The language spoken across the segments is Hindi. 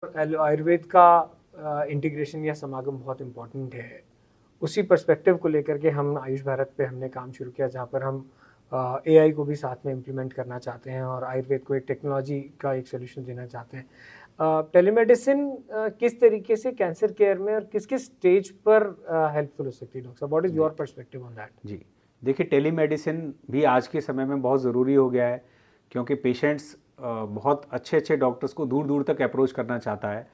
आयुर्वेद का इंटीग्रेशन या समागम बहुत इम्पोर्टेंट है। उसी पर्सपेक्टिव को लेकर के हम आयुष भारत पे हमने काम शुरू किया, जहाँ पर हम एआई को भी साथ में इम्प्लीमेंट करना चाहते हैं और आयुर्वेद को एक टेक्नोलॉजी का एक सोल्यूशन देना चाहते हैं। टेलीमेडिसिन किस तरीके से कैंसर केयर में और किस किस स्टेज पर हेल्पफुल हो सकती है डॉक्टर साहब? व्हाट इज़ जी योर पर्सपेक्टिव ऑन दैट? जी देखिए, टेलीमेडिसिन भी आज के समय में बहुत ज़रूरी हो गया है, क्योंकि पेशेंट्स बहुत अच्छे अच्छे डॉक्टर्स को दूर दूर तक अप्रोच करना चाहता है,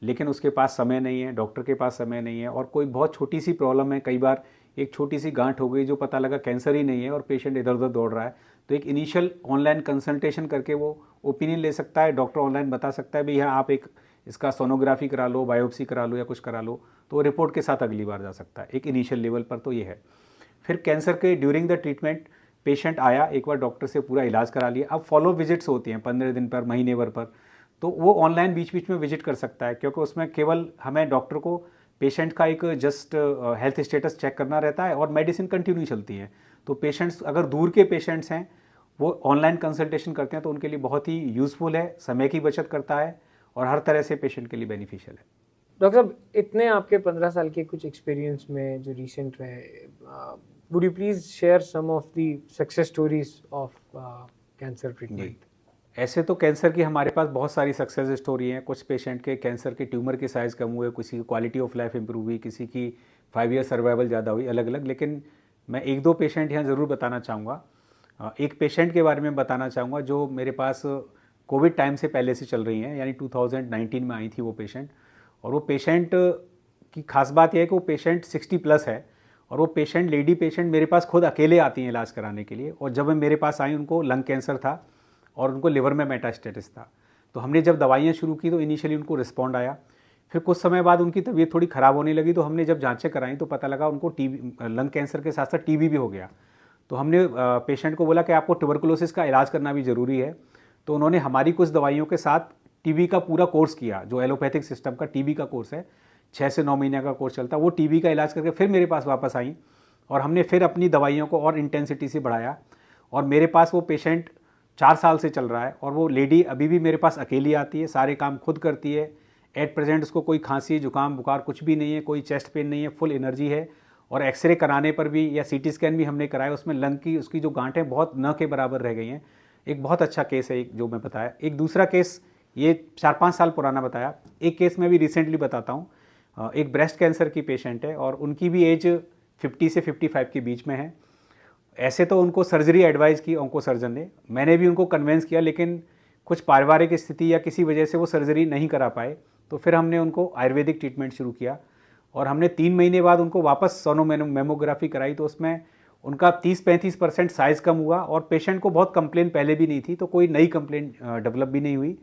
लेकिन उसके पास समय नहीं है, डॉक्टर के पास समय नहीं है, और कोई बहुत छोटी सी प्रॉब्लम है, कई बार एक छोटी सी गांठ हो गई जो पता लगा कैंसर ही नहीं है और पेशेंट इधर उधर दौड़ रहा है, तो एक इनिशियल ऑनलाइन कंसल्टेशन करके वो ओपिनियन ले सकता है। डॉक्टर ऑनलाइन बता सकता है भाई हाँ, आप एक इसका सोनोग्राफी करा लो, बायोप्सी करा लो या कुछ करा लो, तो वो रिपोर्ट के साथ अगली बार जा सकता है। एक इनिशियल लेवल पर तो ये है। फिर कैंसर के ड्यूरिंग द ट्रीटमेंट पेशेंट आया, एक बार डॉक्टर से पूरा इलाज करा लिया, अब फॉलो विजिट्स होती हैं 15 दिन पर, महीने भर पर, तो वो ऑनलाइन बीच बीच में विजिट कर सकता है, क्योंकि उसमें केवल हमें डॉक्टर को पेशेंट का एक जस्ट हेल्थ स्टेटस चेक करना रहता है और मेडिसिन कंटिन्यू चलती है। तो पेशेंट्स अगर दूर के पेशेंट्स हैं वो ऑनलाइन कंसल्टेशन करते हैं तो उनके लिए बहुत ही यूज़फुल है, समय की बचत करता है और हर तरह से पेशेंट के लिए बेनिफिशियल है। डॉक्टर साहब, इतने आपके 15 साल के कुछ एक्सपीरियंस में जो रिसेंट रहे, would you please share some of the success stories of cancer treatment? जी, ऐसे तो कैंसर की हमारे पास बहुत सारी सक्सेस स्टोरी हैं। कुछ पेशेंट के कैंसर के ट्यूमर के साइज़ कम हुए, किसी की क्वालिटी ऑफ लाइफ इंप्रूव हुई, किसी की 5 ईयर सर्वाइवल ज़्यादा हुई, अलग अलग। लेकिन मैं एक दो पेशेंट यहाँ ज़रूर बताना चाहूँगा। एक पेशेंट के बारे में बताना चाहूँगा जो मेरे पास कोविड टाइम से पहले से चल रही हैं, यानी 2019 में आई थी वो पेशेंट। और वो पेशेंट की खास बात यह है कि वो पेशेंट 60 प्लस है, और वो पेशेंट, लेडी पेशेंट, मेरे पास खुद अकेले आती हैं इलाज कराने के लिए। और जब वो मेरे पास आई, उनको लंग कैंसर था और उनको लिवर में मेटास्टेटिस था। तो हमने जब दवाइयाँ शुरू की तो इनिशियली उनको रिस्पॉन्ड आया। फिर कुछ समय बाद उनकी तबीयत थोड़ी ख़राब होने लगी, तो हमने जब जांचें कराई तो पता लगा उनको लंग कैंसर के साथ साथ टीबी भी हो गया। तो हमने पेशेंट को बोला कि आपको ट्यूबरकुलोसिस का इलाज करना भी ज़रूरी है। तो उन्होंने हमारी कुछ दवाइयों के साथ टीबी का पूरा कोर्स किया, जो एलोपैथिक सिस्टम का टीबी का कोर्स है, 6 से 9 महीने का कोर्स चलता है। वो टीबी का इलाज करके फिर मेरे पास वापस आई और हमने फिर अपनी दवाइयों को और इंटेंसिटी से बढ़ाया। और मेरे पास वो पेशेंट 4 साल से चल रहा है, और वो लेडी अभी भी मेरे पास अकेली आती है, सारे काम खुद करती है। एट प्रेजेंट उसको कोई खांसी, जुकाम, बुखार कुछ भी नहीं है, कोई चेस्ट पेन नहीं है, फुल एनर्जी है। और एक्सरे कराने पर भी या सीटी स्कैन भी हमने कराया, उसमें लंग की उसकी जो गांठें बहुत न के बराबर रह गई हैं। एक बहुत अच्छा केस है एक जो मैं बताया। एक दूसरा केस ये 4-5 साल पुराना बताया। एक केस मैं भी रिसेंटली बताता हूँ। एक ब्रेस्ट कैंसर की पेशेंट है और उनकी भी एज 50 से 55 के बीच में है। ऐसे तो उनको सर्जरी एडवाइस की ऑन्को सर्जन ने, मैंने भी उनको कन्वेंस किया, लेकिन कुछ पारिवारिक स्थिति या किसी वजह से वो सर्जरी नहीं करा पाए। तो फिर हमने उनको आयुर्वेदिक ट्रीटमेंट शुरू किया और हमने 3 महीने बाद उनको वापस सोनो मेमोग्राफी कराई, तो उसमें उनका 30-35% साइज़ कम हुआ। और पेशेंट को बहुत कंप्लेन पहले भी नहीं थी, तो कोई नई कंप्लेन डेवलप भी नहीं हुई।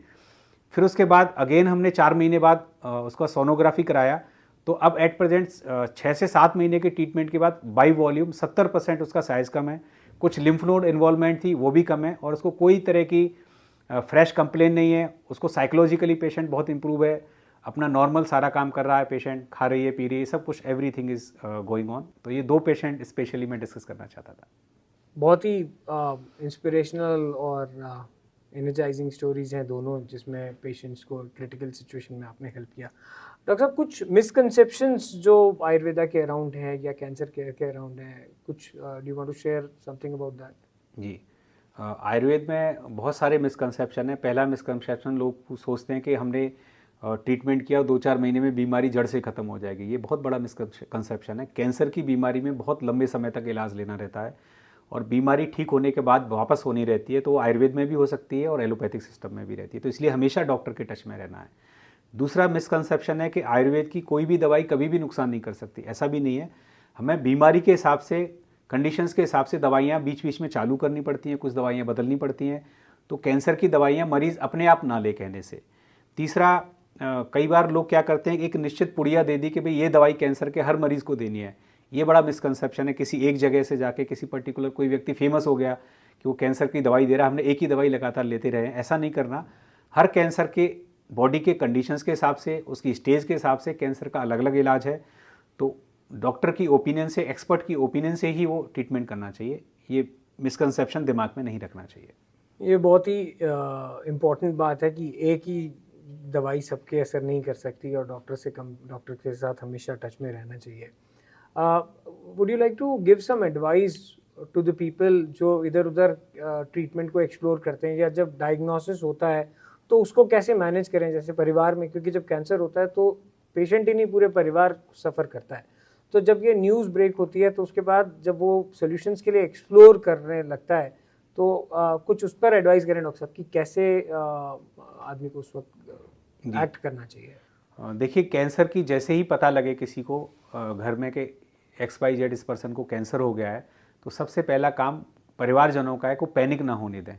फिर उसके बाद अगेन हमने 4 महीने बाद उसका सोनोग्राफी कराया। तो अब एट प्रेजेंट 6 से 7 महीने के ट्रीटमेंट के बाद बाई वॉल्यूम 70% उसका साइज़ कम है। कुछ लिम्फ नोड इन्वॉल्वमेंट थी वो भी कम है, और उसको कोई तरह की फ्रेश कंप्लेन नहीं है। उसको साइकोलॉजिकली पेशेंट बहुत इंप्रूव है, अपना नॉर्मल सारा काम कर रहा है, पेशेंट खा रही है, पी रही है, सब कुछ, एवरीथिंग इज़ गोइंग ऑन। तो ये 2 पेशेंट स्पेशली मैं डिस्कस करना चाहता था। बहुत ही इंस्पिरेशनल और एनर्जाइजिंग स्टोरीज हैं दोनों, जिसमें पेशेंट्स को क्रिटिकल सिचुएशन में आपने हेल्प किया। डॉक्टर साहब, कुछ मिसकंसेप्शंस जो आयुर्वेदा के अराउंड है या कैंसर केयर के अराउंड है, कुछ do you want to share something about that? जी, आयुर्वेद में बहुत सारे मिसकंसेप्शन है। पहला मिसकंसेप्शन, लोग सोचते हैं कि हमने ट्रीटमेंट किया 2-4 महीने में बीमारी जड़ से ख़त्म हो जाएगी। ये बहुत बड़ा मिसकंसेप्शन है। कैंसर की बीमारी में बहुत लंबे समय तक इलाज लेना रहता है, और बीमारी ठीक होने के बाद वापस होनी रहती है। तो वो आयुर्वेद में भी हो सकती है और एलोपैथिक सिस्टम में भी रहती है, तो इसलिए हमेशा डॉक्टर के टच में रहना है। दूसरा मिसकंसेप्शन है कि आयुर्वेद की कोई भी दवाई कभी भी नुकसान नहीं कर सकती। ऐसा भी नहीं है। हमें बीमारी के हिसाब से, कंडीशंस के हिसाब से दवाइयाँ बीच बीच में चालू करनी पड़ती हैं, कुछ दवाइयाँ बदलनी पड़ती हैं। तो कैंसर की दवाइयाँ मरीज़ अपने आप ना ले कहने से। तीसरा, कई बार लोग क्या करते हैं, एक निश्चित पुड़िया दे दी कि भाई ये दवाई कैंसर के हर मरीज़ को देनी है। ये बड़ा मिसकंसेप्शन है। किसी एक जगह से जाके किसी पर्टिकुलर कोई व्यक्ति फेमस हो गया कि वो कैंसर की दवाई दे रहा है, हमने एक ही दवाई लगातार लेते रहे, ऐसा नहीं करना। हर कैंसर के बॉडी के कंडीशंस के हिसाब से, उसकी स्टेज के हिसाब से कैंसर का अलग अलग इलाज है। तो डॉक्टर की ओपिनियन से, एक्सपर्ट की ओपिनियन से ही वो ट्रीटमेंट करना चाहिए। ये मिसकंसेप्शन दिमाग में नहीं रखना चाहिए। ये बहुत ही इम्पोर्टेंट बात है कि एक ही दवाई सबके असर नहीं कर सकती और डॉक्टर के साथ हमेशा टच में रहना चाहिए। Would you like to give some advice to the people जो इधर उधर ट्रीटमेंट को एक्सप्लोर करते हैं, या जब डायग्नोसिस होता है तो उसको कैसे मैनेज करें, जैसे परिवार में, क्योंकि जब कैंसर होता है तो पेशेंट ही नहीं पूरे परिवार सफ़र करता है। तो जब ये न्यूज़ ब्रेक होती है तो उसके बाद जब वो सॉल्यूशंस के लिए एक्सप्लोर करने लगता है तो कुछ उस पर एडवाइस करें डॉक्टर साहब कि कैसे आदमी को उस वक्त एक्ट करना चाहिए। देखिए, कैंसर की जैसे ही पता लगे किसी को घर में कि XYZ इस पर्सन को कैंसर हो गया है, तो सबसे पहला काम परिवारजनों का है को पैनिक ना होने दें।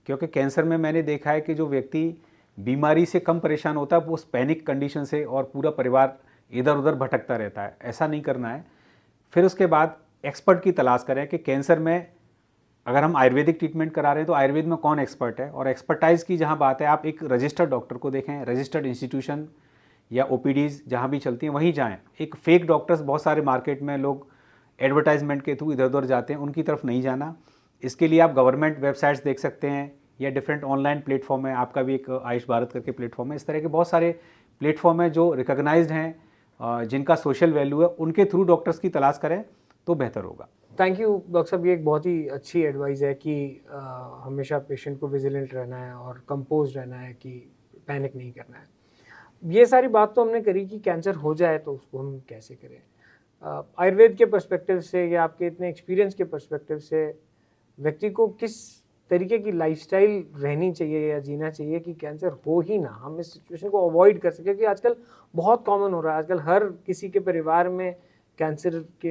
क्योंकि कैंसर में मैंने देखा है कि जो व्यक्ति बीमारी से कम परेशान होता है वो उस पैनिक कंडीशन से और पूरा परिवार इधर उधर भटकता रहता है। ऐसा नहीं करना है। फिर उसके बाद एक्सपर्ट की तलाश करें कि कैंसर में अगर हम आयुर्वेदिक ट्रीटमेंट करा रहे हैं तो आयुर्वेद में कौन एक्सपर्ट है, और एक्सपर्टाइज की जहाँ बात है आप एक रजिस्टर्ड डॉक्टर को देखें, रजिस्टर्ड इंस्टीट्यूशन या OPDs जहाँ भी चलती हैं वहीं जाएं। एक फेक डॉक्टर्स बहुत सारे मार्केट में लोग एडवर्टाइजमेंट के थ्रू इधर उधर जाते हैं, उनकी तरफ नहीं जाना। इसके लिए आप गवर्नमेंट वेबसाइट्स देख सकते हैं या डिफरेंट ऑनलाइन प्लेटफॉर्म है, आपका भी एक आयुष भारत करके प्लेटफॉर्म है। इस तरह के बहुत सारे प्लेटफॉर्म है जो रिकॉग्नाइज्ड हैं, जिनका सोशल वैल्यू है, उनके थ्रू डॉक्टर्स की तलाश करें तो बेहतर होगा। थैंक यू डॉक्टर साहब, ये एक बहुत ही अच्छी एडवाइस है कि हमेशा पेशेंट को विजिलेंट रहना है और कंपोज रहना है, कि पैनिक नहीं करना है। ये सारी बात तो हमने करी कि कैंसर हो जाए तो उसको हम कैसे करें। आयुर्वेद के पर्सपेक्टिव से या आपके इतने एक्सपीरियंस के पर्सपेक्टिव से व्यक्ति को किस तरीके की लाइफस्टाइल रहनी चाहिए या जीना चाहिए कि कैंसर हो ही ना, हम इस सिचुएशन को अवॉइड कर सकें, क्योंकि आजकल बहुत कॉमन हो रहा है। आजकल हर किसी के परिवार में कैंसर के